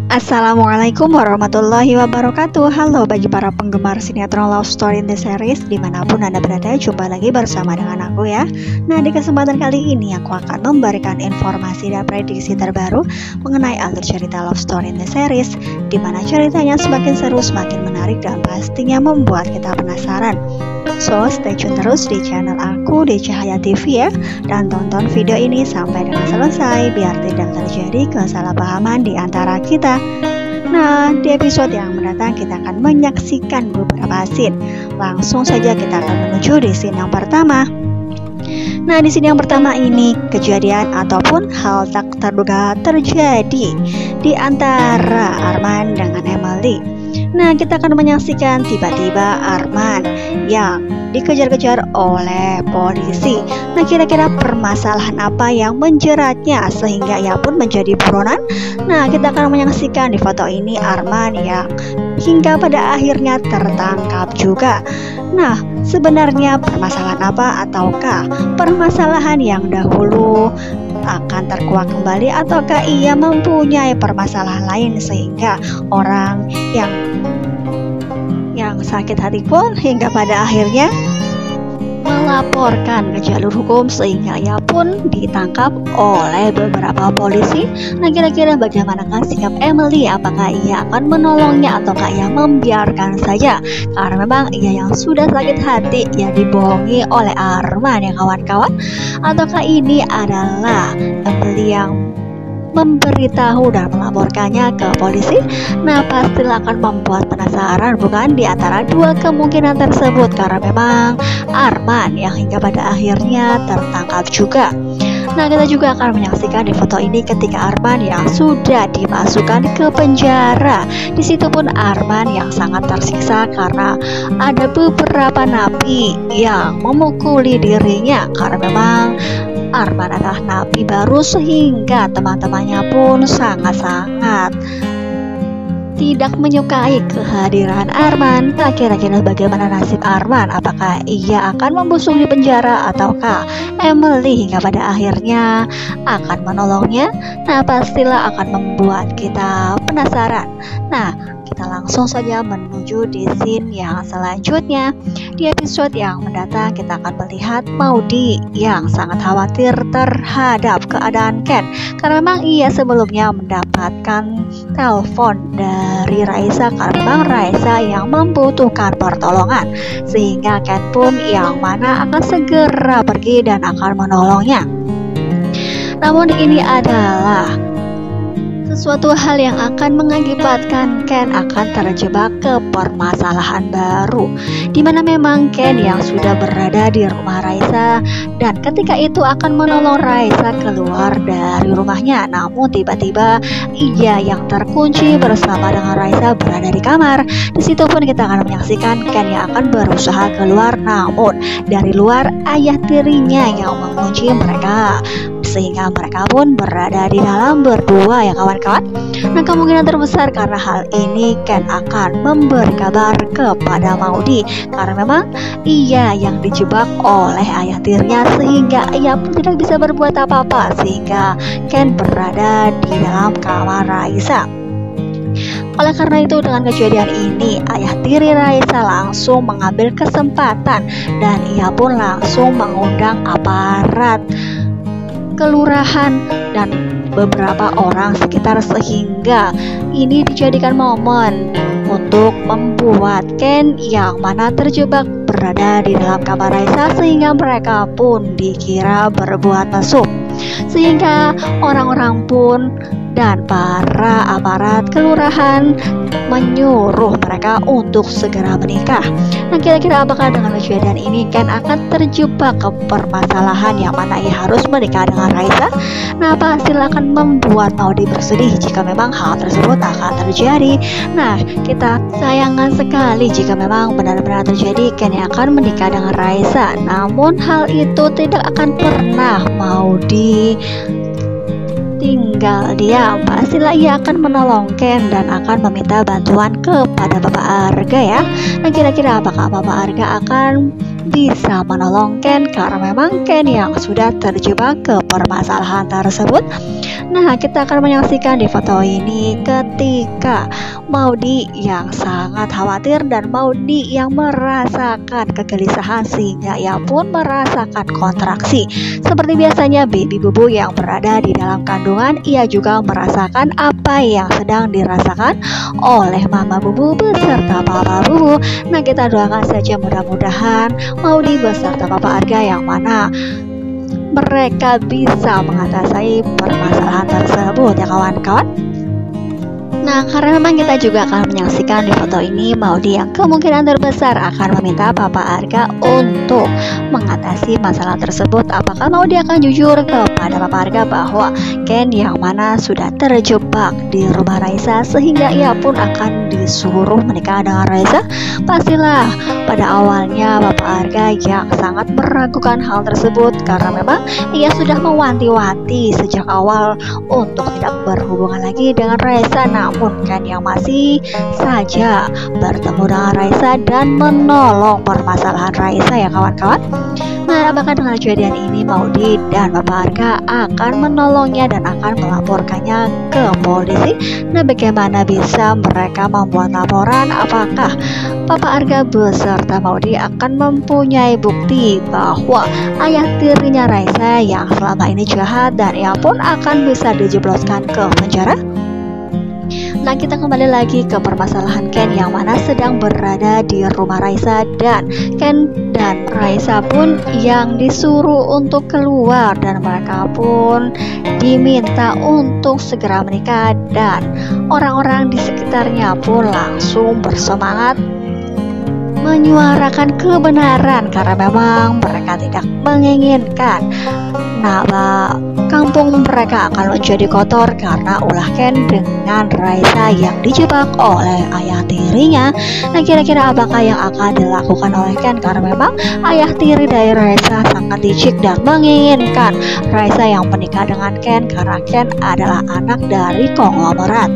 Assalamualaikum warahmatullahi wabarakatuh. Halo bagi para penggemar sinetron Love Story in the Series dimanapun Anda berada, jumpa lagi bersama dengan aku ya. Nah, di kesempatan kali ini aku akan memberikan informasi dan prediksi terbaru mengenai alur cerita Love Story in the Series, dimana ceritanya semakin seru, semakin menarik, dan pastinya membuat kita penasaran. So, stay tune terus di channel aku di Cahaya TV ya, dan tonton video ini sampai dengan selesai biar tidak terjadi kesalahpahaman di antara kita. Nah, di episode yang mendatang kita akan menyaksikan beberapa scene. Langsung saja kita akan menuju di scene yang pertama. Nah, di scene yang pertama ini kejadian ataupun hal tak terduga terjadi di antara Arman dengan Emily. Nah, kita akan menyaksikan tiba-tiba Arman yang dikejar-kejar oleh polisi. Nah, kira-kira permasalahan apa yang menjeratnya sehingga ia pun menjadi buronan? Nah, kita akan menyaksikan di foto ini Arman yang hingga pada akhirnya tertangkap juga. Nah, sebenarnya permasalahan apa, ataukah permasalahan yang dahulu akan terkuak kembali, ataukah ia mempunyai permasalahan lain sehingga orang yang sakit hati pun hingga pada akhirnya melaporkan ke jalur hukum sehingga ia pun ditangkap oleh beberapa polisi. Nah, kira-kira bagaimanakah sikap Emily? Apakah ia akan menolongnya ataukah ia membiarkan saja? Karena memang ia yang sudah sakit hati, ia dibohongi oleh Arman ya kawan-kawan. Ataukah ini adalah Emily yang memberitahu dan melaporkannya ke polisi? Nah, pastilah akan membuat penasaran bukan di antara dua kemungkinan tersebut, karena memang Arman yang hingga pada akhirnya tertangkap juga. Nah, kita juga akan menyaksikan di foto ini ketika Arman yang sudah dimasukkan ke penjara. Di situ pun Arman yang sangat tersiksa karena ada beberapa napi yang memukuli dirinya, karena memang Arman adalah napi baru sehingga teman-temannya pun sangat-sangat tidak menyukai kehadiran Arman. Nah, kira-kira bagaimana nasib Arman? Apakah ia akan membusuk di penjara ataukah Emily hingga pada akhirnya akan menolongnya? Nah, pastilah akan membuat kita penasaran. Nah, kita langsung saja menuju di scene yang selanjutnya. Di episode yang mendatang kita akan melihat Maudy yang sangat khawatir terhadap keadaan Ken, karena memang ia sebelumnya mendapatkan telepon dari Raisa, karena memang Raisa yang membutuhkan pertolongan, sehingga Ken pun yang mana akan segera pergi dan akan menolongnya. Namun ini adalah sesuatu hal yang akan mengakibatkan Ken akan terjebak ke permasalahan baru, dimana memang Ken yang sudah berada di rumah Raisa dan ketika itu akan menolong Raisa keluar dari rumahnya. Namun tiba-tiba ia yang terkunci bersama dengan Raisa berada di kamar. Di situ pun kita akan menyaksikan Ken yang akan berusaha keluar, namun dari luar ayah tirinya yang mengunci mereka, sehingga mereka pun berada di dalam berdua ya kawan-kawan. Nah, kemungkinan terbesar karena hal ini Ken akan memberi kabar kepada Maudy, karena memang ia yang dijebak oleh ayah tirinya sehingga ia pun tidak bisa berbuat apa-apa, sehingga Ken berada di dalam kamar Raisa. Oleh karena itu, dengan kejadian ini ayah tiri Raisa langsung mengambil kesempatan dan ia pun langsung mengundang aparat kelurahan dan beberapa orang sekitar, sehingga ini dijadikan momen untuk membuat Ken yang mana terjebak berada di dalam kamar Raisa, sehingga mereka pun dikira berbuat mesum, sehingga orang-orang pun dan para aparat kelurahan menyuruh mereka untuk segera menikah. Nah, kira-kira apakah dengan kejadian ini Ken akan terjebak ke permasalahan yang mana ia harus menikah dengan Raisa? Nah, pastilah akan membuat Maudy bersedih jika memang hal tersebut akan terjadi. Nah, kita sayangkan sekali jika memang benar-benar terjadi Ken yang akan menikah dengan Raisa. Namun hal itu tidak akan pernah Maudy tinggal diam. Pastilah ia akan menolong Ken dan akan meminta bantuan kepada Bapak Arga ya. Nah, kira-kira apakah Bapak Arga akan bisa menolong Ken, karena memang Ken yang sudah terjebak ke permasalahan tersebut? Nah, kita akan menyaksikan di foto ini ketika Maudy yang sangat khawatir dan Maudy yang merasakan kegelisahan sehingga ia pun merasakan kontraksi. Seperti biasanya baby Bubu yang berada di dalam kandungan, ia juga merasakan apa yang sedang dirasakan oleh Mama Bubu beserta Papa Bubu. Nah, kita doakan saja mudah-mudahan Maudy beserta Papa Arga yang mana mereka bisa mengatasi permasalahan tersebut ya kawan-kawan. Nah, karena memang kita juga akan menyaksikan di foto ini Maudy yang kemungkinan terbesar akan meminta Papa Arga untuk mengatasi masalah tersebut. Apakah Maudy akan jujur kepada Papa Arga bahwa Ken yang mana sudah terjebak di rumah Raisa sehingga ia pun akan disuruh menikah dengan Raisa? Pastilah pada awalnya Papa Arga yang sangat meragukan hal tersebut karena memang ia sudah mewanti-wanti sejak awal untuk tidak berhubungan lagi dengan Raisa. Namun Ken yang masih saja bertemu dengan Raisa dan menolong permasalahan Raisa ya kawan-kawan. Nah, apakah dengan kejadian ini Maudy dan Papa Arga akan menolongnya dan akan melaporkannya ke polisi? Nah, bagaimana bisa mereka membuat laporan? Apakah Papa Arga beserta Maudy akan mempunyai bukti bahwa ayah tirinya Raisa yang selama ini jahat dan ia pun akan bisa dijebloskan ke penjara? Nah, kita kembali lagi ke permasalahan Ken yang mana sedang berada di rumah Raisa dan Ken dan Raisa pun yang disuruh untuk keluar dan mereka pun diminta untuk segera menikah dan orang-orang di sekitarnya pun langsung bersemangat menyuarakan kebenaran karena memang mereka tidak menginginkan nama kampung mereka akan menjadi kotor karena ulah Ken dengan Raisa yang dijebak oleh ayah tirinya. Nah, kira-kira apakah yang akan dilakukan oleh Ken karena memang ayah tiri dari Raisa sangat licik dan menginginkan Raisa yang menikah dengan Ken karena Ken adalah anak dari konglomerat.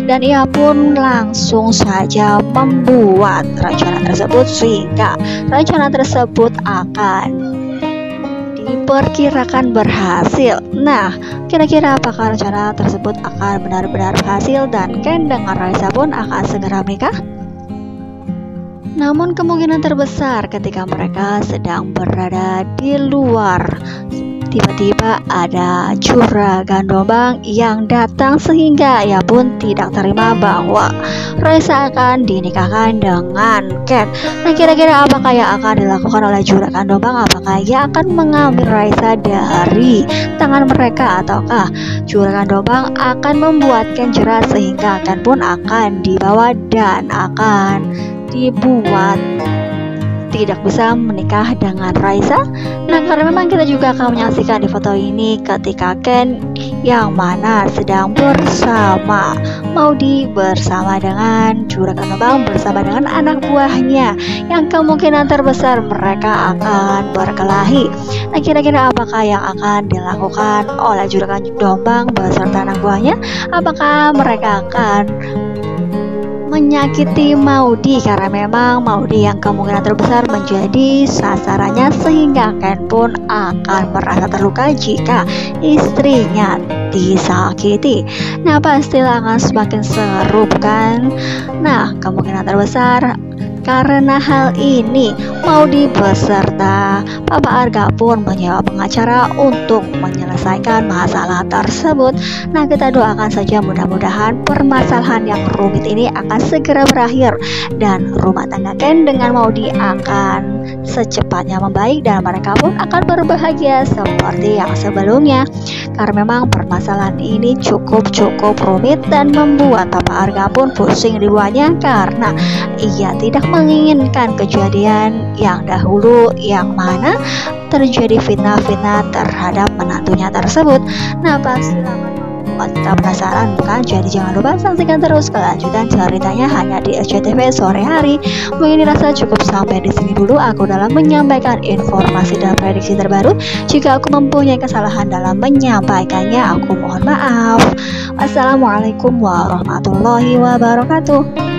Dan ia pun langsung saja membuat rencana tersebut sehingga rencana tersebut akan diperkirakan berhasil. Nah, kira-kira apakah rencana tersebut akan benar-benar berhasil dan Ken dengan Raisa pun akan segera menikah? Namun kemungkinan terbesar ketika mereka sedang berada di luar, tiba-tiba ada juragan Dombang yang datang sehingga ia pun tidak terima bahwa Raisa akan dinikahkan dengan Ken. Nah, kira-kira apakah yang akan dilakukan oleh juragan Dombang? Apakah ia akan mengambil Raisa dari tangan mereka ataukah juragan Dombang akan membuat Ken jerah sehingga Ken pun akan dibawa dan akan dibuat tidak bisa menikah dengan Raisa? Nah, karena memang kita juga akan menyaksikan di foto ini ketika Ken yang mana sedang bersama Maudy bersama dengan juragan Dombang bersama dengan anak buahnya yang kemungkinan terbesar mereka akan berkelahi. Nah, kira-kira apakah yang akan dilakukan oleh juragan Dombang beserta anak buahnya? Apakah mereka akan menyakiti Maudy karena memang Maudy yang kemungkinan terbesar menjadi sasarannya sehingga Ken pun akan merasa terluka jika istrinya disakiti. Nah, pastilah akan semakin seru bukan? Nah, kemungkinan terbesar karena hal ini Maudy beserta Papa Arga pun menyewa pengacara untuk menyelesaikan masalah tersebut. Nah, kita doakan saja mudah-mudahan permasalahan yang rumit ini akan segera berakhir dan rumah tangga Ken dengan Maudy akan secepatnya membaik dan mereka pun akan berbahagia seperti yang sebelumnya. Karena memang permasalahan ini cukup rumit dan membuat Papa Arga pun pusing riwanya karena ia tidak menginginkan kejadian yang dahulu yang mana terjadi fitnah-fitnah terhadap menantunya tersebut. Nah, pastilah membuat kita penasaran bukan? Jadi jangan lupa saksikan terus kelanjutan ceritanya hanya di SCTV sore hari. Mungkin dirasa cukup sampai di sini dulu aku dalam menyampaikan informasi dan prediksi terbaru. Jika aku mempunyai kesalahan dalam menyampaikannya, aku mohon maaf. Wassalamualaikum warahmatullahi wabarakatuh.